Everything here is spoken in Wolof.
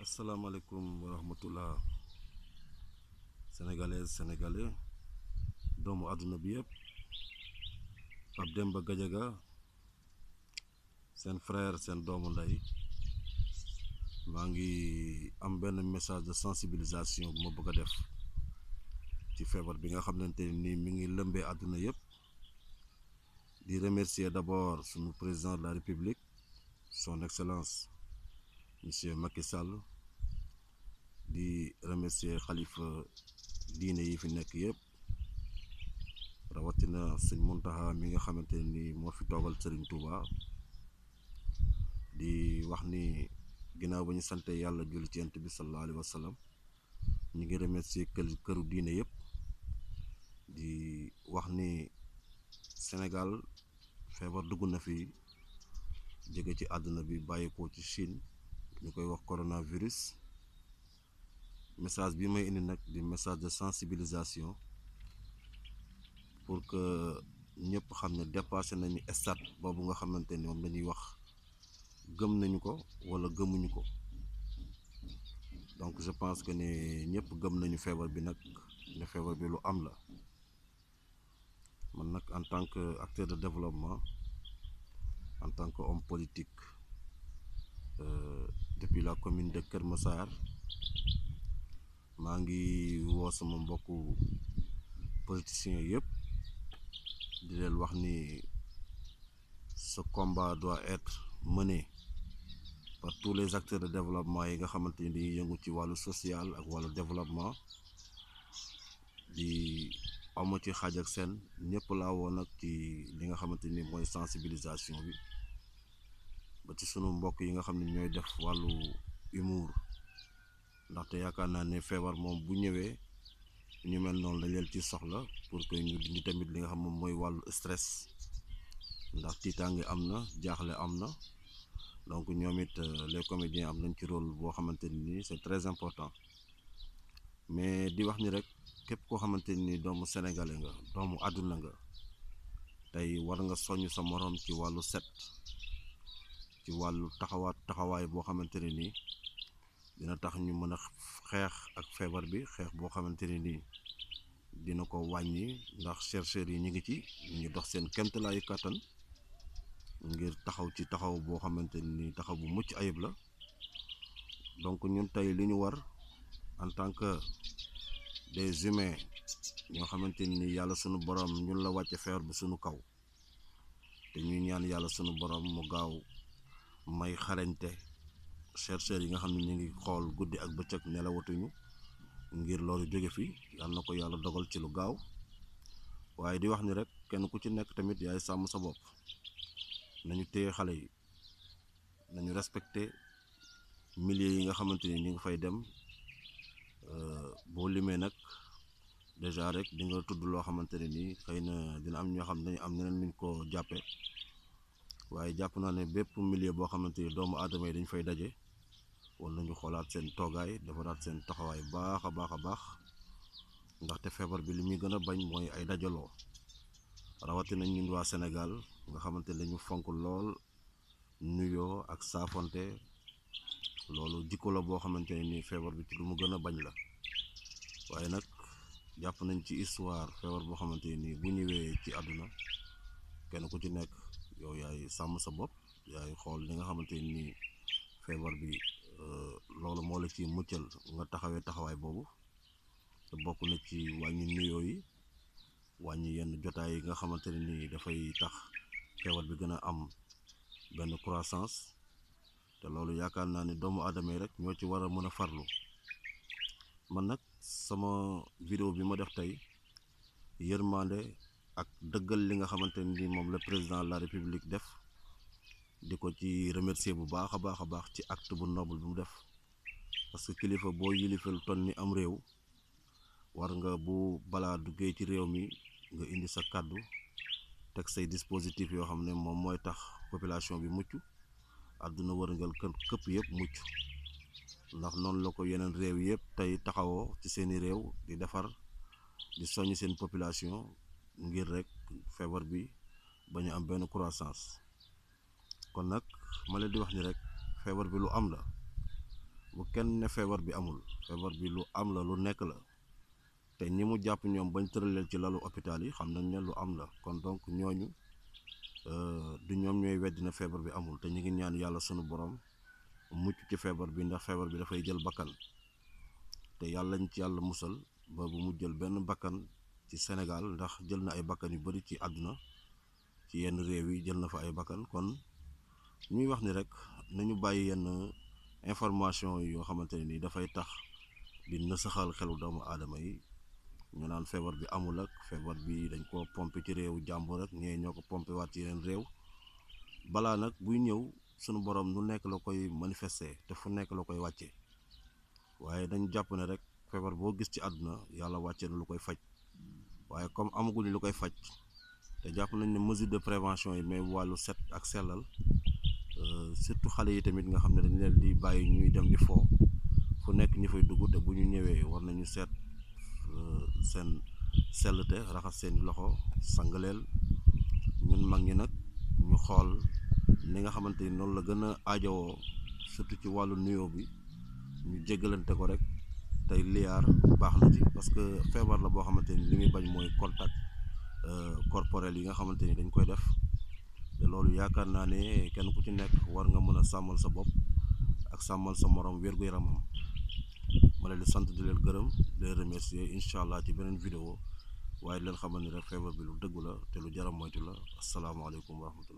asalaamaaleykum wa rahmatullah sénégalaises sénégalais doomu àdduna bi yëpp Pape Demba Gadiaga seen frère seen doomu ndey maa ngi am benn message de sensibilisation bu ma bëgg a def ci feebar bi nga xamante ni mi ngi lëmbee àdduna yëpp di remercier d'abord sunu président de la république son excellence monsieur Macky Sall di remercier xalifa diine yi fi nekk yëpp rawatina sëñ Muntaxa mi nga xamante ni moo fi toogal Sëriñ Touba di wax ni ginnaaw ba ñu sante yàlla julli ci Yonent bi sallallahu alayhi wa sallam ñu ngi remercier këru diine yëpp di wax ni Sénégal feebar dugg na fi jóge ci àdduna bi bàyyikoo ci Chine ñu koy wax coronavirus. Message bi may indi nag di message de sensibilisation pour que ñëpp xam ne dépassé nañu stade boobu nga xamante ni moom lañuy wax gëm nañu ko wala gëmuñu ko. Donc je pense que ne ñëpp gëm nañu feebar bi nag ne feebar bi lu am la. Man nag en tant que acteur de développement, en tant que homme politique depuis la commune de Kër Massar, maa ngi woo sama mbokku politiciens yëpp di leen wax ni ce combat doit être mené par tous les acteurs de développement yi nga xamante ni dañuy yëngu ci wàllu social ak wàllu développement. Di amu ci xaaj ak seen ñëpp laa woo nag ci li nga xamante ni mooy sensibilisation bi ba ci sunu mbokk yi nga xam ne ñooy def wàllu humour, ndaxte yaakaar naa ne feebar moom bu ñëwee ñu mel noonu lañ leen ci soxla pour que ñu dindi tamit li nga xam moom mooy wàllu stress, ndax tiitaange am na, jaaxle am na. Donc ñoom it les comédiens am nañ ci rôle boo xamante ni c'est très important. Mais di wax ni rek képp koo xamante ni doomu sénégalais nga, doomu àdduna nga, tey war nga soññ sa moroom ci wàllu set, ci wàllu taxawaay boo xamante ne nii dina tax ñu mën a xeex ak feebar bi, xeex boo xamante ne nii dina ko wàññi, ndax chercheurs yi ñu ngi ci ñu ngi dox seen kéemtalaayu kàttan ngir taxaw ci taxaw boo xamante ni taxaw bu mucc ayib la. Donc ñun tey li ñu war en tant que des humains ñoo xamante ni yàlla sunu borom ñun la wàcce feebar bi sunu kaw, te ñuy ñaan yàlla sunu borom mu gaaw may xarañte chercheurs yi nga xam ne ñu ngi xool guddi ak bëccëg nelawatuñu ngir loolu jóge fi, yàlla na ko yàlla dogal ci lu gaaw. waaye di wax ni rek kenn ku ci nekk tamit yaay sàmm sa bopp, nañu téye xale yi, nañu respecté milieu yi nga xamante ni ñu ngi fay dem. boo limee nag déjà rek di nga tudd loo xamante ne nii xëy na dina am ñoo xam ne am neneen nuñ ko jàppee, waaye jàpp naa ne bépp milieu boo xamante ni doomu aadama yi dañ fay daje wala nañu xoolaat seen toogaay, defaraat seen taxawaay baax a baax, ndaxte feebar bi li muy gën a bañ mooy ay dajaloo. rawatina ñun waa Sénégal nga xamante ne dañu fonk lool nuyoo ak saafonte, loolu jikko la boo xamante ne nii feebar bi ci lu mu gën a bañ la. waaye nag jàpp nañ ci histoire feebar boo xamante ni bu ñëwee ci àdduna kenn ku ci nekk yow yaay sàmm sa bopp, yaay xool li nga xamante ni feebar bi loolu moo la ci muccal nga taxawee taxawaay boobu. te bokk na ci wàññi nuyoo yi, wàññi yenn jotaay yi nga xamante ne nii dafay tax feebar bi gën a am benn croissance. te loolu yaakaar naa ne doomu aadama yi rek ñoo ci war a mën a farlu. man nag sama vidéo bi ma def tey yërmande ak dëggal li nga xamante ni moom la président de la république def, di ko ci remercier bu baax a baax ci acte bu noble bi mu def. parce que kilifa boo yilifal ton ni am réew war nga bu balaa duggee ci réew mi nga indi sa kàddu teg say dispositif yoo xam ne moom mooy tax population bi mucc, àdduna wërngal këpp yëpp mucc. ndax noonu la ko yeneen réew yëpp tey taxawoo ci seeni réew di defar, di soññ seen population ngir rek feebar bi bañ a am benn croissance. kon nag ma leen di wax ni rek feebar bi lu am la, bu kenn ne feebar bi amul, feebar bi lu am la, lu nekk la te ñi mu jàpp ñoom bañ tëraleen ci lalu hôpital yi xam nañ ne lu am la. kon donc ñooñu du ñoom ñooy weddi na feebar bi amul, te ñu ngi ñaan yàlla sunu borom mucc ci feebar bi, ndax feebar bi dafay jël bakkan te yàlla ñu ci yàlla musal ba bu mu jël benn bakkan ci Sénégal, ndax jël na ay bakkan yu bari ci àdduna, ci yenn réew yi jël na fa ay bakkan. kon ñuy wax ni rek nañu bàyyi yenn information yoo xamante ne ni dafay tax di nësaxal xelu doomu aadama yi, ñu naan feebar bi amul ak feebar bi dañ ko pompe ci réewu jàmbur rek ñee ñoo ko pompe waat ci yeneen réew. balaa nag buy ñëw sunu borom nu nekk la koy manifester te fu nekk la koy wàcce, waaye dañ jàpp ne rek feebar boo gis ci àdduna yàlla wàcce na lu koy faj, waaye comme amaguñu lu koy faj te jàpp nañ ne mesure de prévention yi mais wàllu set ak sellal, surtout xale yi tamit nga xam ne dañ leen di bàyyi ñuy dem di foo fu nekk ñu fay dugg, te bu ñu ñëwee war nañu seet seen sellte, raxas seeni loxo, sangaleel. ñun mag ñi nag ñu xool ni nga xamante ni noonu la gën a aajowoo, surtout ci wàllu nuyoo bi ñu jéggalante ko rek, tey liyaar baax na ci, parce que feebar la boo xamante ni li muy bañ mooy contact corporel yi nga xamante ni dañ koy def, te loolu yaakaar naa ne kenn ku ci nekk war nga mën a sàmmal sa bopp ak sàmmal sa morom wér-gu-yaramam. ma leen di sant di leen gërëm di leen remercier, incha allah ci beneen vidéo, waaye di leen xamal ni rek feebar bi lu dëggu la te lu jaram moytu la. asalaamaaleykum wa rahmatullah.